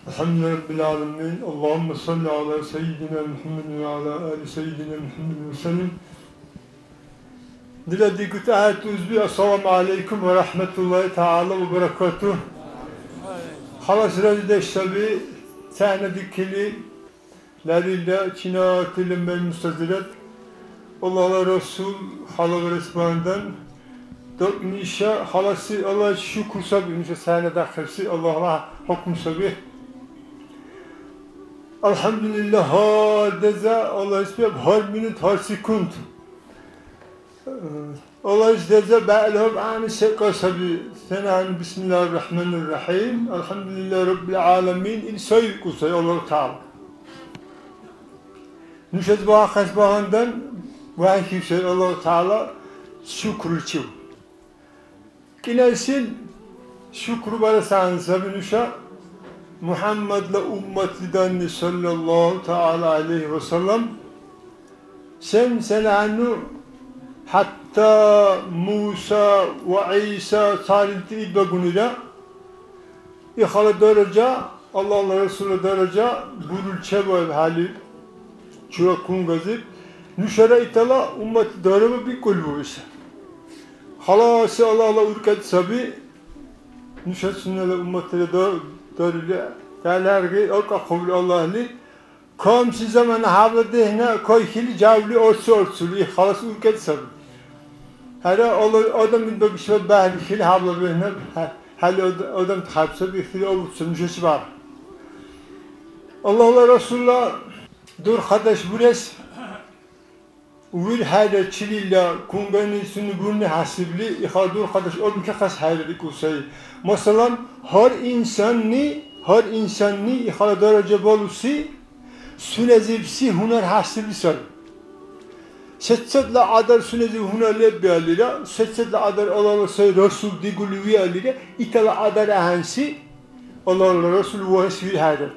Elhamdülillahi Rabbil alemin. Allahümme salli ala seyyidina Muhammed ve ala ali seyyidina Muhammed ve sellem. Diledik ayet üzbi. Esselamu aleyküm ve rahmetullahi teala ve berekatuhu. Halas razide ştabi sahne dikili leriyle çinat ilim ve müstazilet Allah Resul hala ve resmandan dört nişa halası Allah şükür sabi nişa sahne dakhilsi Allah'a hüküm sabi Elhamdülillah hadeza Allah ismi her minut her sekund Allah isdeze ba'lhum an şekka sabi senan bismillahirrahmanirrahim elhamdülillah rabbil alemin ilsay kusay Allah Teala nüşez bağa kasbağından vahiy şey Allah Teala şükür çiv kinesil şükür barasan sabi nüşa Muhammed'le ummetli'den sallallahu teala aleyhi ve sellem sen selanu hatta Musa ve İsa salilti idba günüyle ikhala derece Allah Resulü derece bulul çebev hali çura kungazip nüşara itala ummet darabı bir kulbu ise halası Allah'la ürket sabi nüşat sünnele ummetlere darılı derlergi orka kavul Allah'lı komşu zamanı havla dehne koy hili cavli orsulu halası ürket sabi Hera adam bir bakışma bahri hili havla dehne hali adam tıkapsa bir hili olursun nüşesi var Allah Resulullah dur kardeş burası Uvil hâle çiliyle kungani sunu burni hasibli ihadur kardeş o bir kas hâle kusay. Mesela her insanni ihale derece bolusi sünezipsi huner hasibli sar. Setsetla adar sünezi huner lebbi alira, setsetla adar Allah say Resul digulvi alira, itala adar ahansi Allah Resul vahsvi hâle.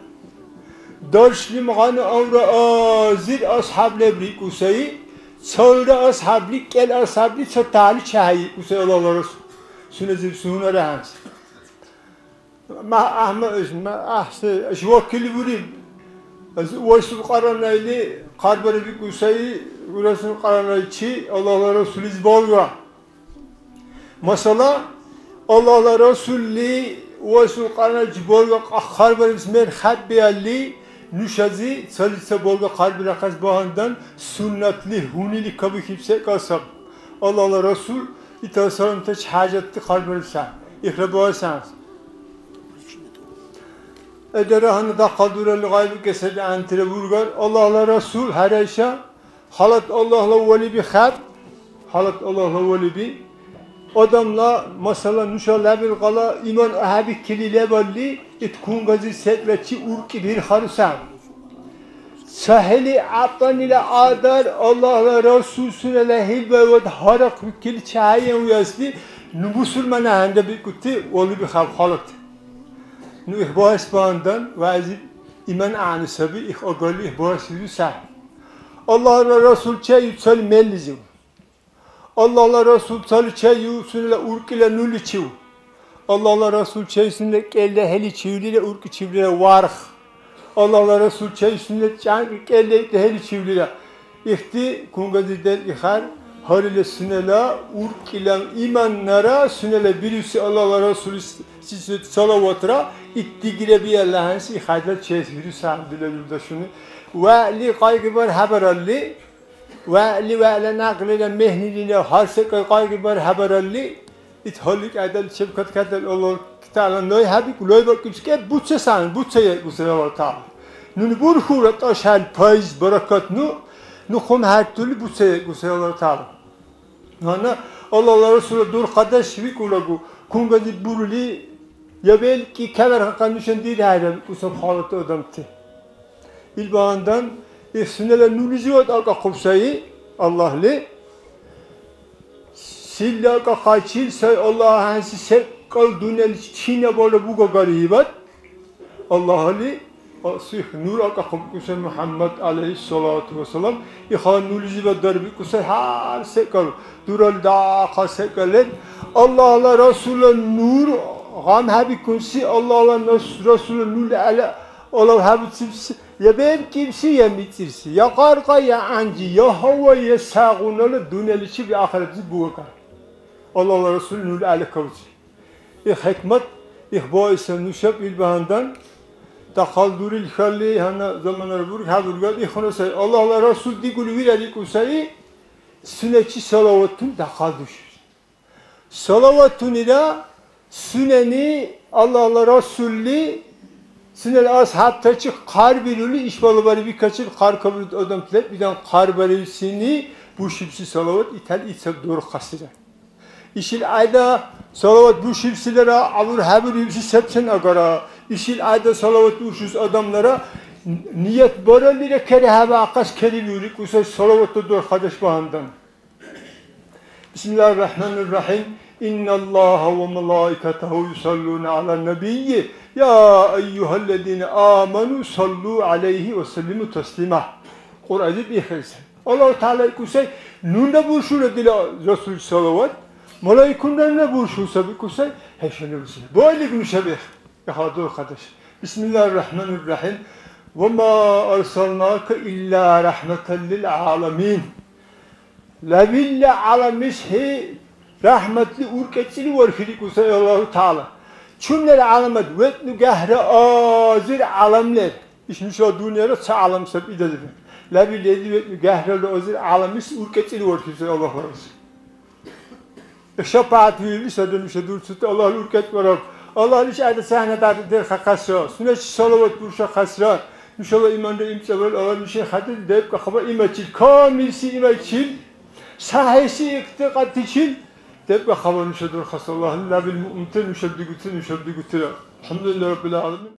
Darşlim gani avra azir ashab lebri kusay. Sonra ashabli gel ashabli çatali çayı kusay Allah Resul sünezip sunar ahans ma ahse şvakili burim vasul qaranayli qarbari bi kusay Resul qaranayçi Allah Resul izbolga mesela Allah Resulli vasul qaranayçi bolga qarbari ismer khabbi Nüşazi salisa bolga kalbi rakas bağından sünnetli hunili kabı kimse kasab Allah Resul itasalam teç hacetli kalbi sen ihrabı sans ederahanı da kaduralı gaybi kesedi antire burgar Allah Resul her eşya halat Allah'la veli bir khab halat Allah'la veli bir adamla masala nüşalla bir qala iman ahabi kilile balli itkun gazi setleçi urki bir harusan sahili atan ile adar Allah'la Resul sünele hilbe ve harak kili çayen uyasli musulmana hande bir kutti oli bir halat nu ihba ispandan vazi iman ani sabi ihgali ihba sizi sah Allah'la Resul çay yutsal mellizim Allah Resul sallallahu çayusuyla urkile nuli çiv. Allah Resul çayusuyla kelle heli çivliyle urki çivliyle varh. Allah Resul çayusuyla kelle heli çivliyle. İhti kungazi del ihar harile sünela urkile imanlara sünele birisi Allah Resul salavatra ittigire bir Allah'ın si ihadlar çayus virüs hamdülillah yurdaşını. Ve li kaygı var haberalli ve nakliyle mehniliyle harsek kaygı var haberalli itholik adel şefkat kadel olur kitalan noy habik loy bakıpske butse san butse Allah Teala nuni burhurat aşal payz barakat nu khum her türlü butse Allah Teala ana Allah Resulü dur kardeş vi kulagu kungazi buruli ya belki kemer hakan düşen değil hayran kusam halatı adamtı ilbandan İsmine nuliziyot alka kupsayı Allah'lı silla ka kaçil say Allah'ın se kal dünyali Çin'e böyle bu garibat Allah'lı asih nur alka kupsay Muhammed aleyhissalatu vesselam İhan nuliziyot darbi kusay har se kal dural da kase kalen Allah'la Resul'ün nur غام هبی کنسی الله رسول نول علی الله هبی تیمسی یا بهم kimsi ya mitirsi ya karga ya anci ya hava ya sağunalı düneliçi bir ahireti bu kadar. Allah Resulü nul ali kavci. Hikmet ihbaisen nuşab ilbahandan takalduril halli hana zamanlar buruk hadurgat ihonasay Allah Resulü digul virali kusay sünnetçi salavatun takalduşur. Salavatun ila sünneni Allah Resulü sünnel ashab çık kar bilülü işbalı bari birkaçın kar kabul adam tlet birden kar barisini bu şipsi salavat ithal ithal doğru kastıra. İşil ayda salavat bu şipsilere avur habir yüzü sepsen agara. İşil ayda salavat uçuz adamlara niyet baralıyla kere hava akas kere yürük usay salavatta doğru kardeş bahandan. Bismillahirrahmanirrahim. İnna Allaha ve malaikatahu yusalluna ala nebiyyi ya eyyühellezine amenu sallu aleyhi ve sellimu teslima. Kur'an'ı bir ihsan. Allah-u Teala kusay nunda burşura dila Resul salavat. Malaikundan ne burşursa bir kusay heşene kusay. Böyle bir müşebih. Yahadur kardeş. Bismillahirrahmanirrahim. Ve ma arsalnaka illa rahmeten lil alamin. Leville alamişhi rahmetli urkeçili var filik kusay Allah-u Teala. Çümleri alamet vetnu gehre azir alamler. İşmiş o dünyada sa alam sep idadır. Leville edi vetnu gehre azir alamis urkeçili var filik Allah razı. Şapaat verilmişse dönmüşe dursun Allah'ın urkeç var. Allah'ın iş ayda sahnede der kakasra. Süneç salavat burşa kasra. İnşallah imanda imtsevel Allah'ın işe hadir deyip kakaba imeçil. Kamilsi imeçil. Sahisi iktikat için. deyip kakaba nüşedur khas Allah'ın la bil mu'minten nüşeddi gütü. Elhamdülillah Rabbil Alemin.